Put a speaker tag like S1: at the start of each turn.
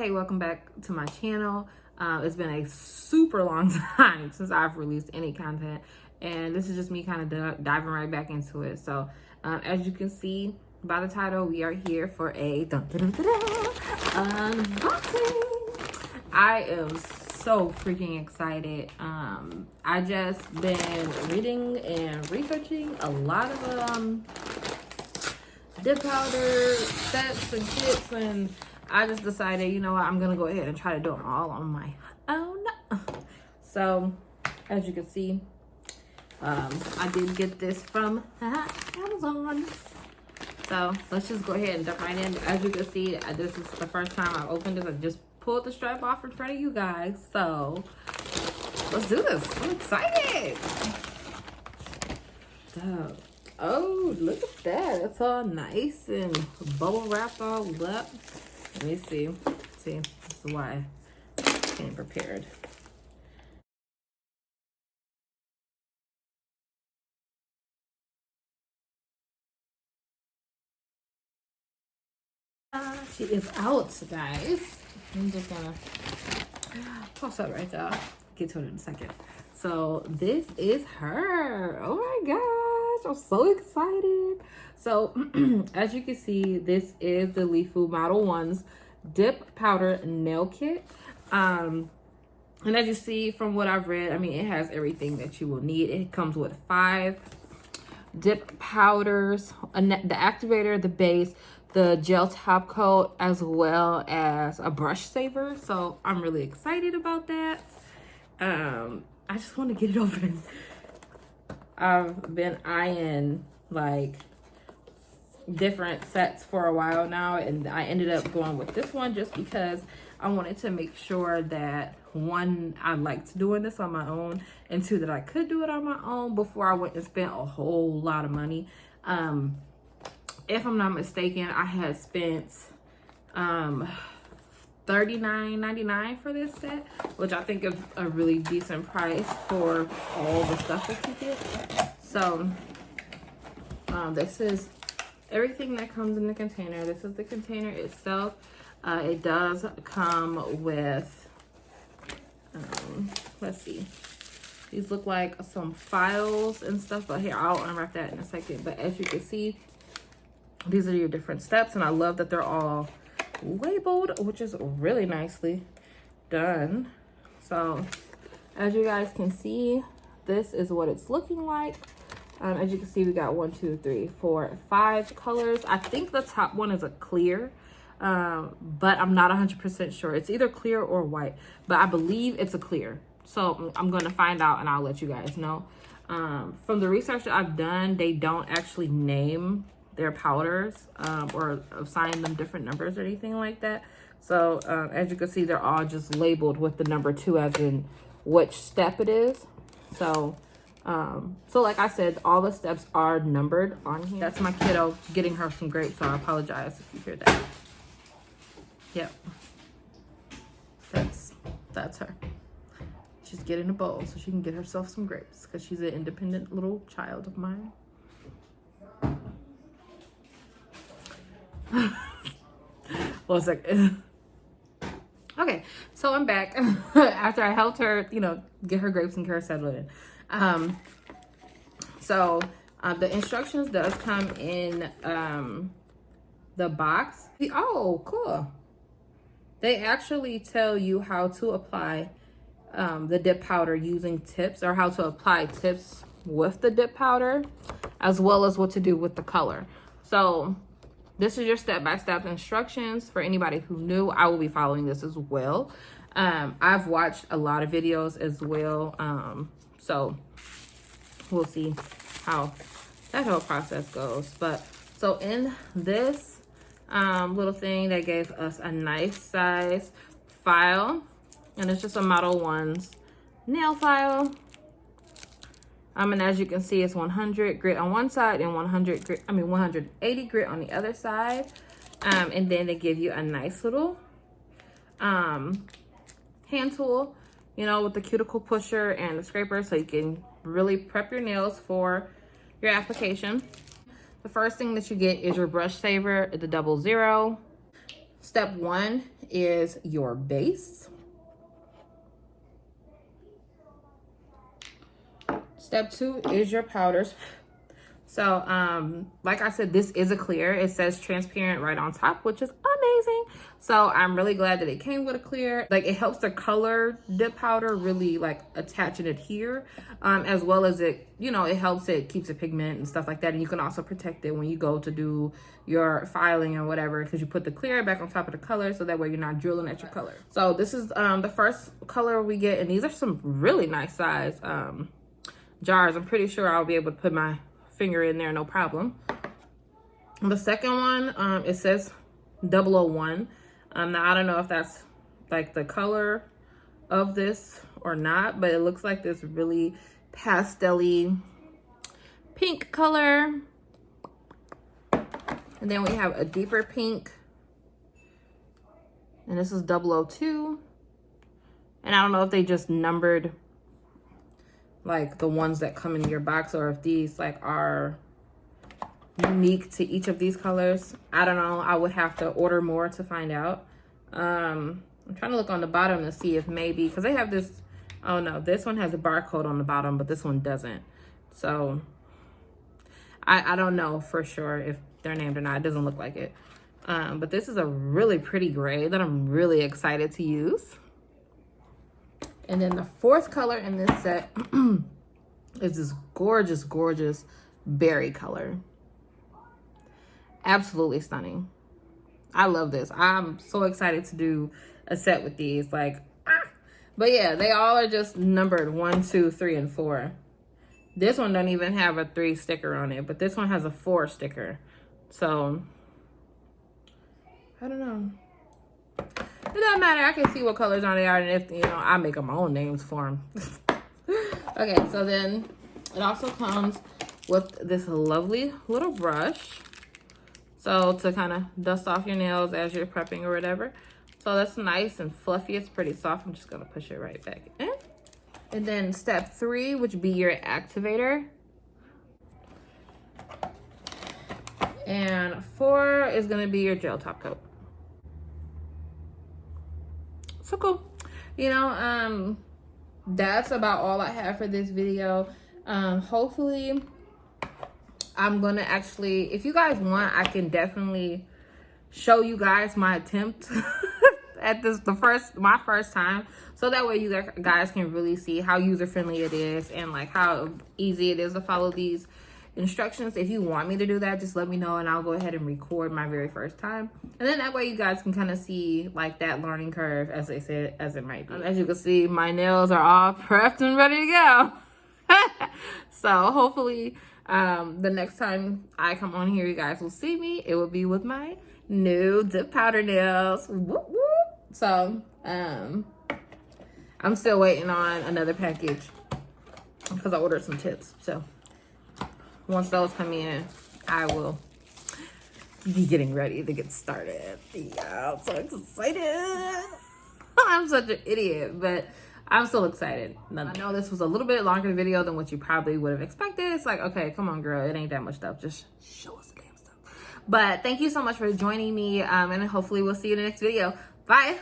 S1: Hey, welcome back to my channel. It's been a super long time since I've released any content, and this is just me kind of diving right back into it. So as you can see by the title, we are here for a unboxing. I am so freaking excited. I just been reading and researching a lot of dip powder sets and kits, and I just decided, you know what, I'm gonna go ahead and try to do them all on my own. So as you can see, I did get this from Amazon. So let's just go ahead and jump right in. As you can see, this is the first time I've opened this. I just pulled the strap off in front of you guys. So let's do this. I'm excited. So, oh, look at that. It's all nice and bubble wrapped all up. Let me see. See, this is why I came prepared. She is out, guys. I'm just gonna toss that right there. Get to it in a second. So this is her. Oh my gosh, I'm so excited. So as you can see, this is the Leafu ModelOnes dip powder nail kit. And as you see from what I've read, I mean, it has everything that you will need. It comes with 5 dip powders, the activator, the base, the gel top coat, as well as a brush saver. So I'm really excited about that. I just want to get it over. I've been eyeing like different sets for a while now, and I ended up going with this one just because I wanted to make sure that, one, I liked doing this on my own, and 2, that I could do it on my own before I went and spent a whole lot of money. If I'm not mistaken, I had spent $39.99 for this set, which I think is a really decent price for all the stuff that you get. So this is everything that comes in the container. This is the container itself. It does come with, let's see, these look like some files and stuff, but here, I'll unwrap that in a second. But as you can see, these are your different steps, and I love that they're all labeled, which is really nicely done. So as you guys can see, this is what it's looking like. As you can see, we got 1, 2, 3, 4, 5 colors. I think the top one is a clear, but I'm not 100% sure. It's either clear or white, but I believe it's a clear. So I'm going to find out, and I'll let you guys know. From the research that I've done, they don't actually name their powders or assign them different numbers or anything like that. So as you can see, they're all just labeled with the number 2 as in which step it is. So so like I said, all the steps are numbered on here. That's my kiddo getting her some grapes, so I apologize if you hear that. Yep, that's her. She's getting a bowl so she can get herself some grapes because she's an independent little child of mine. One second. Okay, so I'm back after I helped her, you know, get her grapes and get her settled in. So the instructions does come in the box. Oh, cool. They actually tell you how to apply the dip powder using tips, or how to apply tips with the dip powder, as well as what to do with the color. So this is your step-by-step instructions. For anybody who knew, I will be following this as well. I've watched a lot of videos as well. So we'll see how that whole process goes. But so in this little thing, they gave us a nice size file, and it's just a ModelOnes nail file. And as you can see, it's 100 grit on one side and 180 grit on the other side. And then they give you a nice little hand tool, you know, with the cuticle pusher and the scraper, so you can really prep your nails for your application. The first thing that you get is your brush saver, the 00. Step 1 is your base. Step 2 is your powders. So, like I said, this is a clear. It says transparent right on top, which is amazing. So I'm really glad that it came with a clear. Like, it helps the color dip powder really like attach and adhere, as well as it, you know, it helps it keeps the pigment and stuff like that. And you can also protect it when you go to do your filing or whatever, because you put the clear back on top of the color, so that way you're not drilling at your color. So this is the first color we get, and these are some really nice size jars. I'm pretty sure I'll be able to put my finger in there, no problem. The second one, it says 001. Now I don't know if that's like the color of this or not, but it looks like this really pastel-y pink color. And then we have a deeper pink, and this is 002. And I don't know if they just numbered like the ones that come in your box, or if these like are unique to each of these colors. I don't know. I would have to order more to find out. I'm trying to look on the bottom to see if maybe, because they have this, oh no, this one has a barcode on the bottom, but this one doesn't. So I don't know for sure if they're named or not. It doesn't look like it. But this is a really pretty gray that I'm really excited to use. And then the fourth color in this set is this gorgeous, gorgeous berry color. Absolutely stunning. I love this. I'm so excited to do a set with these. Like, but yeah, they all are just numbered 1, 2, 3, and 4. This one don't even have a 3 sticker on it, but this one has a 4 sticker. So, I don't know. It doesn't matter. I can see what colors on they are, and if, you know, I make up my own names for them. Okay, so then it also comes with this lovely little brush. So to kind of dust off your nails as you're prepping or whatever. So that's nice and fluffy. It's pretty soft. I'm just going to push it right back in. And then step 3, which would be your activator. And 4 is going to be your gel top coat. So cool. You know, that's about all I have for this video. Hopefully I'm gonna actually, if you guys want, I can definitely show you guys my attempt at this, my first time, so that way you guys can really see how user-friendly it is and like how easy it is to follow these instructions. If you want me to do that, just let me know and I'll go ahead and record my very first time, and then that way you guys can kind of see like that learning curve, as they said, as it might be. As you can see, my nails are all prepped and ready to go. So hopefully the next time I come on here, you guys will see me. It will be with my new dip powder nails. Whoop, whoop. So I'm still waiting on another package because I ordered some tips. So once those come in, I will be getting ready to get started. Yeah, I'm so excited. I'm such an idiot, but I'm still excited. I know this was a little bit longer video than what you probably would have expected. It's like, okay, come on, girl. It ain't that much stuff. Just show us the damn stuff. But thank you so much for joining me, and hopefully we'll see you in the next video. Bye.